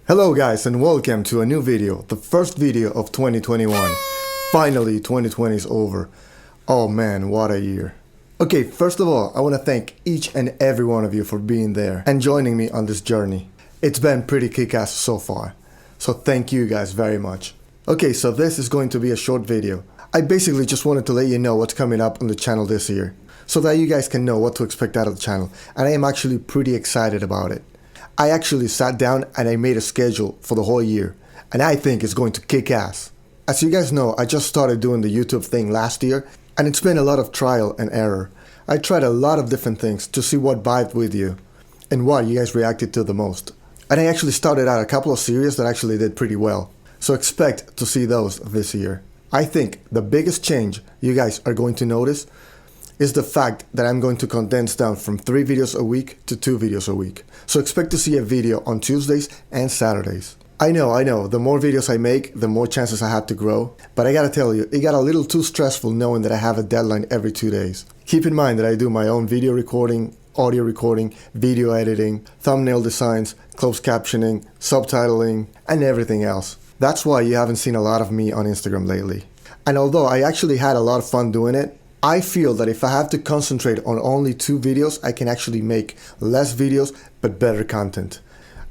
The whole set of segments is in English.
Hello guys and welcome to a new video, the first video of 2021. Finally 2020 is over. Oh man, what a year. Okay, first of all, I want to thank each and every one of you for being there and joining me on this journey. It's been pretty kick-ass so far, so thank you guys very much. Okay, so this is going to be a short video. I basically just wanted to let you know what's coming up on the channel this year, so that you guys can know what to expect out of the channel, and I am actually pretty excited about it. I actually sat down and I made a schedule for the whole year, and I think it's going to kick ass. As you guys know, I just started doing the YouTube thing last year, and it's been a lot of trial and error. I tried a lot of different things to see what vibed with you and what you guys reacted to the most. And I actually started out a couple of series that actually did pretty well, so expect to see those this year. I think the biggest change you guys are going to notice is the fact that I'm going to condense down from 3 videos a week to 2 videos a week. So expect to see a video on Tuesdays and Saturdays. I know, the more videos I make, the more chances I have to grow. But I gotta tell you, it got a little too stressful knowing that I have a deadline every 2 days. Keep in mind that I do my own video recording, audio recording, video editing, thumbnail designs, closed captioning, subtitling, and everything else. That's why you haven't seen a lot of me on Instagram lately. And although I actually had a lot of fun doing it, I feel that if I have to concentrate on only 2 videos, I can actually make less videos but better content.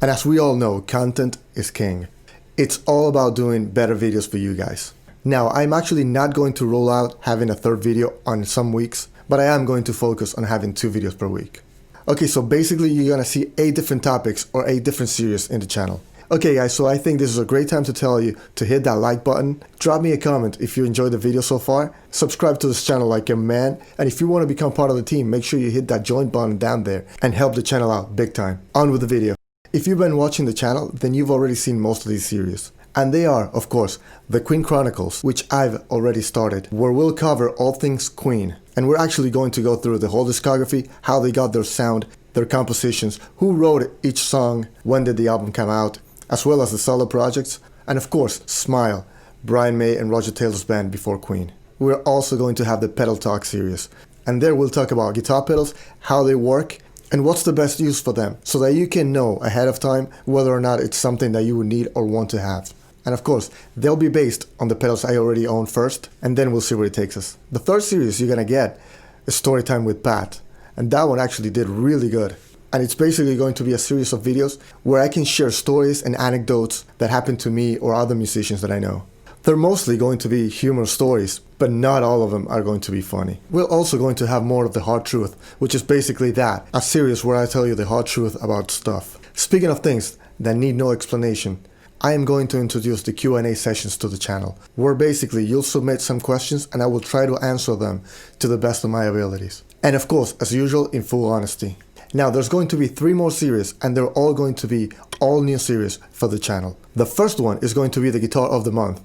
And as we all know, content is king. It's all about doing better videos for you guys. Now, I'm actually not going to roll out having a 3rd video on some weeks, but I am going to focus on having 2 videos per week. Okay, so basically you're gonna see 8 different topics or 8 different series in the channel. Okay guys, so I think this is a great time to tell you to hit that like button, drop me a comment if you enjoyed the video so far, subscribe to this channel like a man, and if you want to become part of the team, make sure you hit that join button down there and help the channel out big time. On with the video. If you've been watching the channel, then you've already seen most of these series. And they are, of course, the Queen Chronicles, which I've already started, where we'll cover all things Queen. And we're actually going to go through the whole discography, how they got their sound, their compositions, who wrote each song, when did the album come out, as well as the solo projects, and of course, Smile, Brian May and Roger Taylor's band before Queen. We're also going to have the Pedal Talk series, and there we'll talk about guitar pedals, how they work, and what's the best use for them, so that you can know ahead of time whether or not it's something that you would need or want to have. And of course, they'll be based on the pedals I already own first, and then we'll see where it takes us. The 3rd series you're gonna get is Storytime with Pat, and that one actually did really good. And it's basically going to be a series of videos where I can share stories and anecdotes that happened to me or other musicians that I know. They're mostly going to be humorous stories, but not all of them are going to be funny. We're also going to have more of the hard truth, which is basically that, a series where I tell you the hard truth about stuff. Speaking of things that need no explanation, I am going to introduce the Q&A sessions to the channel, where basically you'll submit some questions and I will try to answer them to the best of my abilities. And of course, as usual, in full honesty. Now, there's going to be 3 more series, and they're all going to be all new series for the channel. The first one is going to be the Guitar of the Month,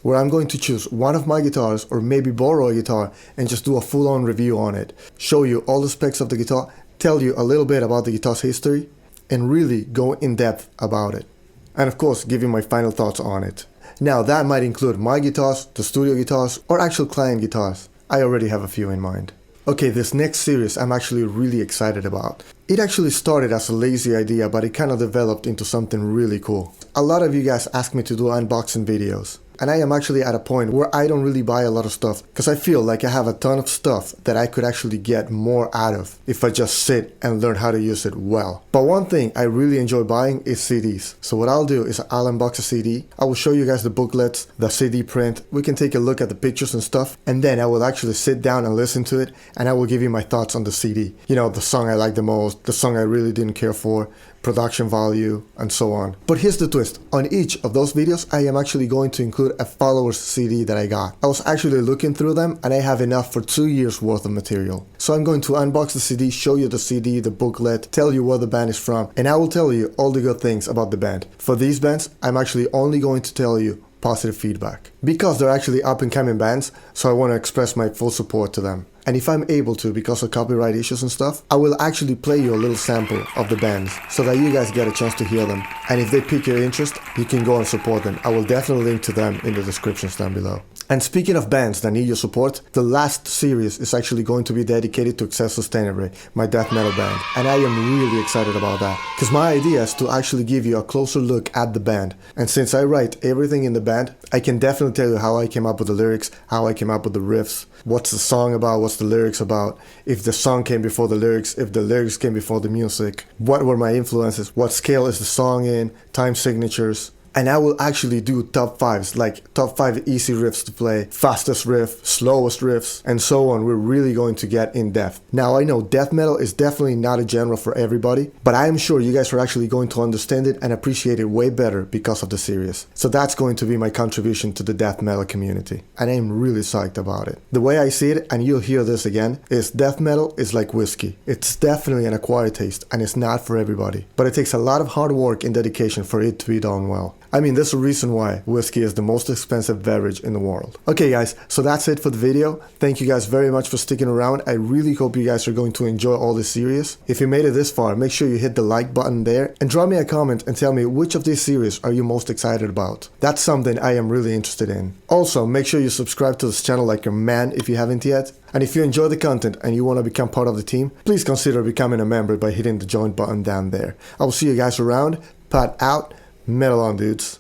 where I'm going to choose one of my guitars or maybe borrow a guitar and just do a full-on review on it, show you all the specs of the guitar, tell you a little bit about the guitar's history, and really go in depth about it. And of course, give you my final thoughts on it. Now, that might include my guitars, the studio guitars, or actual client guitars. I already have a few in mind. Okay, this next series I'm actually really excited about. It actually started as a lazy idea, but it kind of developed into something really cool. A lot of you guys ask me to do unboxing videos. And I am actually at a point where I don't really buy a lot of stuff because I feel like I have a ton of stuff that I could actually get more out of if I just sit and learn how to use it well. But one thing I really enjoy buying is CDs. So what I'll do is I'll unbox a CD. I will show you guys the booklets, the CD print. We can take a look at the pictures and stuff. And then I will actually sit down and listen to it. And I will give you my thoughts on the CD. You know, the song I like the most, the song I really didn't care for, production value, and so on. But here's the twist. On each of those videos, I am actually going to include a follower's CD that I got. I was actually looking through them and I have enough for 2 years worth of material. So I'm going to unbox the CD, show you the CD, the booklet, tell you where the band is from, and I will tell you all the good things about the band. For these bands, I'm actually only going to tell you positive feedback, because they're actually up and coming bands, so I want to express my full support to them. And if I'm able to, because of copyright issues and stuff, I will actually play you a little sample of the bands so that you guys get a chance to hear them. And if they pique your interest, you can go and support them. I will definitely link to them in the descriptions down below. And speaking of bands that need your support, the last series is actually going to be dedicated to Excessus Tenebrae, my death metal band. And I am really excited about that, because my idea is to actually give you a closer look at the band. And since I write everything in the band, I can definitely tell you how I came up with the lyrics, how I came up with the riffs, what's the song about, what's the lyrics about, if the song came before the lyrics, if the lyrics came before the music, what were my influences, what scale is the song in, time signatures. And I will actually do top 5s, like top 5 easy riffs to play, fastest riff, slowest riffs, and so on. We're really going to get in depth. Now I know death metal is definitely not a genre for everybody, but I am sure you guys are actually going to understand it and appreciate it way better because of the series. So that's going to be my contribution to the death metal community, and I am really psyched about it. The way I see it, and you'll hear this again, is death metal is like whiskey. It's definitely an acquired taste, and it's not for everybody. But it takes a lot of hard work and dedication for it to be done well. I mean, there's a reason why whiskey is the most expensive beverage in the world. Okay guys, so that's it for the video. Thank you guys very much for sticking around. I really hope you guys are going to enjoy all this series. If you made it this far, make sure you hit the like button there and drop me a comment and tell me which of these series are you most excited about. That's something I am really interested in. Also, make sure you subscribe to this channel like a man if you haven't yet. And if you enjoy the content and you want to become part of the team, please consider becoming a member by hitting the join button down there. I will see you guys around. Pat out. Metal on, dudes.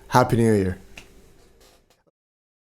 Happy New Year.